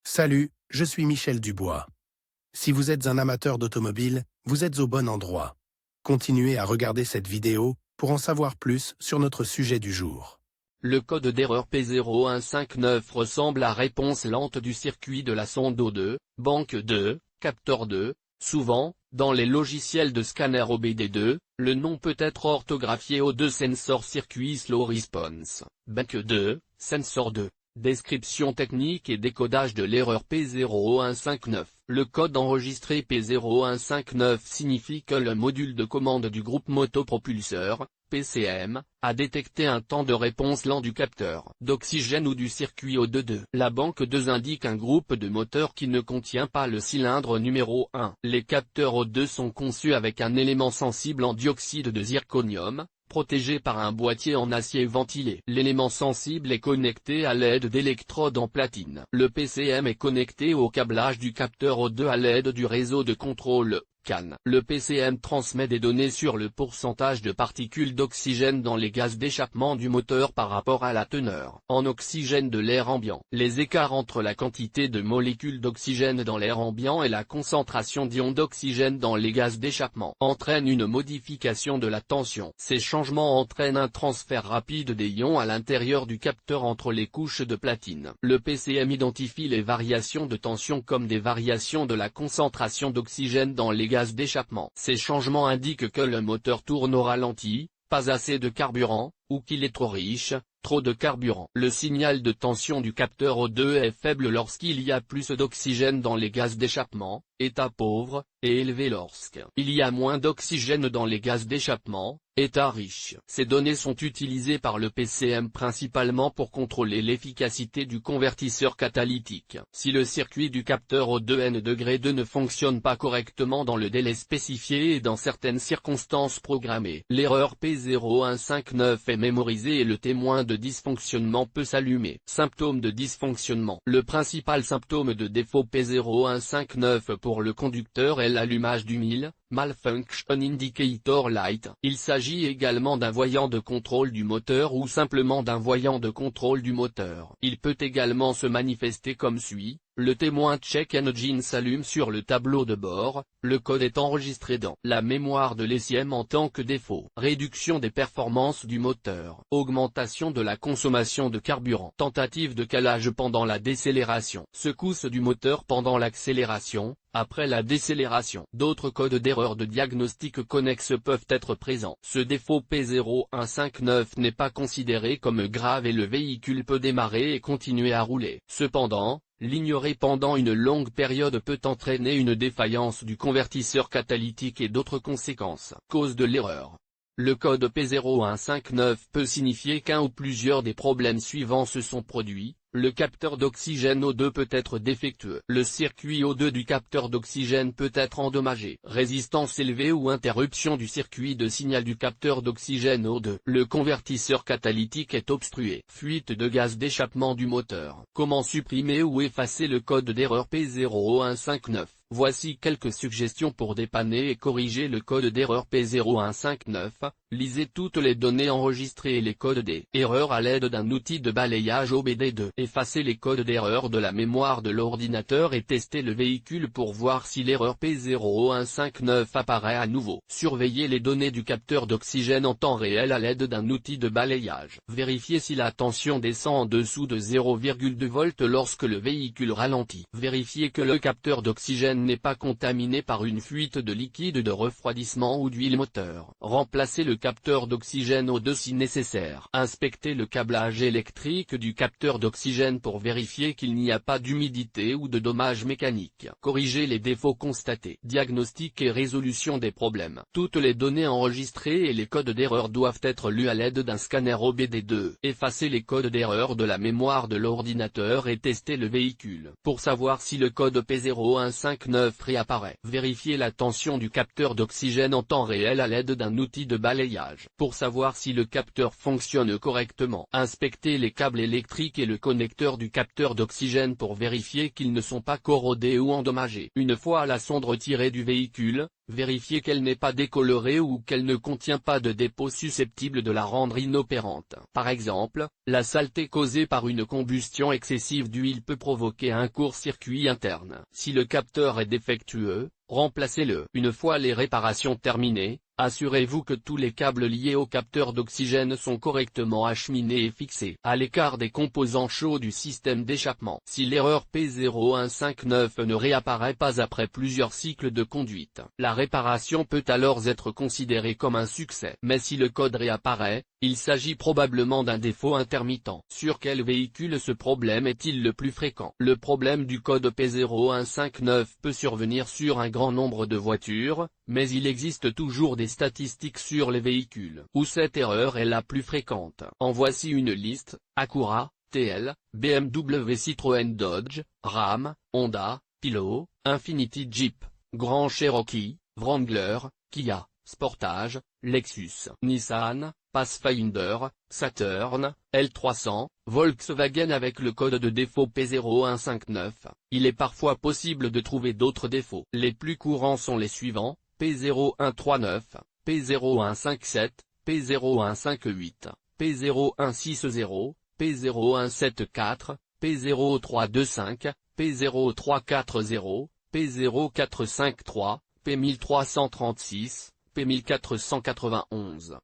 Salut, je suis Michel Dubois. Si vous êtes un amateur d'automobile, vous êtes au bon endroit. Continuez à regarder cette vidéo pour en savoir plus sur notre sujet du jour. Le code d'erreur P0159 ressemble à réponse lente du circuit de la sonde O2, banque 2, capteur 2. Souvent, dans les logiciels de scanner OBD2, le nom peut être orthographié O2 Sensor Circuit Slow Response, banque 2, sensor 2. Description technique et décodage de l'erreur P0159. Le code enregistré P0159 signifie que le module de commande du groupe motopropulseur, PCM, a détecté un temps de réponse lent du capteur d'oxygène ou du circuit O2. La banque 2 indique un groupe de moteurs qui ne contient pas le cylindre numéro 1. Les capteurs O2 sont conçus avec un élément sensible en dioxyde de zirconium, protégé par un boîtier en acier ventilé. L'élément sensible est connecté à l'aide d'électrodes en platine. Le PCM est connecté au câblage du capteur O2 à l'aide du réseau de contrôle CAN. Le PCM transmet des données sur le pourcentage de particules d'oxygène dans les gaz d'échappement du moteur par rapport à la teneur en oxygène de l'air ambiant. Les écarts entre la quantité de molécules d'oxygène dans l'air ambiant et la concentration d'ions d'oxygène dans les gaz d'échappement entraînent une modification de la tension. Ces changements entraînent un transfert rapide des ions à l'intérieur du capteur entre les couches de platine. Le PCM identifie les variations de tension comme des variations de la concentration d'oxygène dans les gaz d'échappement. Ces changements indiquent que le moteur tourne au ralenti, pas assez de carburant, ou qu'il est trop riche, trop de carburant. Le signal de tension du capteur O2 est faible lorsqu'il y a plus d'oxygène dans les gaz d'échappement, état pauvre, et élevé lorsqu'il y a moins d'oxygène dans les gaz d'échappement, état riche. Ces données sont utilisées par le PCM principalement pour contrôler l'efficacité du convertisseur catalytique. Si le circuit du capteur O2N2 ne fonctionne pas correctement dans le délai spécifié et dans certaines circonstances programmées, l'erreur P0159 est mémorisée et le témoin de dysfonctionnement peut s'allumer. Symptômes de dysfonctionnement. Le principal symptôme de défaut P0159 pour le conducteur est l'allumage du MIL, Malfunction Indicator Light. Il s'agit également d'un voyant de contrôle du moteur ou simplement d'un voyant de contrôle du moteur. Il peut également se manifester comme suit. Le témoin Check Engine s'allume sur le tableau de bord, le code est enregistré dans la mémoire de l'ECM en tant que défaut. Réduction des performances du moteur. Augmentation de la consommation de carburant. Tentative de calage pendant la décélération. Secousse du moteur pendant l'accélération, après la décélération. D'autres codes d'erreur de diagnostic connexe peuvent être présents. Ce défaut P0159 n'est pas considéré comme grave et le véhicule peut démarrer et continuer à rouler. Cependant, l'ignorer pendant une longue période peut entraîner une défaillance du convertisseur catalytique et d'autres conséquences. Cause de l'erreur. Le code P0159 peut signifier qu'un ou plusieurs des problèmes suivants se sont produits. Le capteur d'oxygène O2 peut être défectueux. Le circuit O2 du capteur d'oxygène peut être endommagé. Résistance élevée ou interruption du circuit de signal du capteur d'oxygène O2. Le convertisseur catalytique est obstrué. Fuite de gaz d'échappement du moteur. Comment supprimer ou effacer le code d'erreur P0159? Voici quelques suggestions pour dépanner et corriger le code d'erreur P0159. Lisez toutes les données enregistrées et les codes des erreurs à l'aide d'un outil de balayage OBD2. Effacez les codes d'erreur de la mémoire de l'ordinateur et testez le véhicule pour voir si l'erreur P0159 apparaît à nouveau. Surveillez les données du capteur d'oxygène en temps réel à l'aide d'un outil de balayage. Vérifiez si la tension descend en dessous de 0,2 volts lorsque le véhicule ralentit. Vérifiez que le capteur d'oxygène n'est pas contaminé par une fuite de liquide de refroidissement ou d'huile moteur. Remplacez le capteur d'oxygène O2 si nécessaire. Inspectez le câblage électrique du capteur d'oxygène pour vérifier qu'il n'y a pas d'humidité ou de dommages mécaniques. Corrigez les défauts constatés. Diagnostic et résolution des problèmes. Toutes les données enregistrées et les codes d'erreur doivent être lus à l'aide d'un scanner OBD2. Effacez les codes d'erreur de la mémoire de l'ordinateur et testez le véhicule. Pour savoir si le code P0159 réapparaît. Vérifiez la tension du capteur d'oxygène en temps réel à l'aide d'un outil de balayage. Pour savoir si le capteur fonctionne correctement. Inspectez les câbles électriques et le connecteur du capteur d'oxygène pour vérifier qu'ils ne sont pas corrodés ou endommagés. Une fois la sonde retirée du véhicule, Vérifiez qu'elle n'est pas décolorée ou qu'elle ne contient pas de dépôts susceptibles de la rendre inopérante. Par exemple, la saleté causée par une combustion excessive d'huile peut provoquer un court-circuit interne. Si le capteur est défectueux, remplacez-le. Une fois les réparations terminées, assurez-vous que tous les câbles liés au capteur d'oxygène sont correctement acheminés et fixés à l'écart des composants chauds du système d'échappement. Si l'erreur P0159 ne réapparaît pas après plusieurs cycles de conduite, la réparation peut alors être considérée comme un succès. Mais si le code réapparaît, il s'agit probablement d'un défaut intermittent. Sur quel véhicule ce problème est-il le plus fréquent? Le problème du code P0159 peut survenir sur un grand nombre de voitures, mais il existe toujours des statistiques sur les véhicules où cette erreur est la plus fréquente. En voici une liste: Acura, TL, BMW, Citroën, Dodge, Ram, Honda, Pilot, Infiniti, Jeep, Grand Cherokee, Wrangler, Kia, Sportage, Lexus, Nissan, Pathfinder, Saturn, L300, Volkswagen. Avec le code de défaut P0159, il est parfois possible de trouver d'autres défauts. Les plus courants sont les suivants: P0139, P0157, P0158, P0160, P0174, P0325, P0340, P0453, P1336, P1491.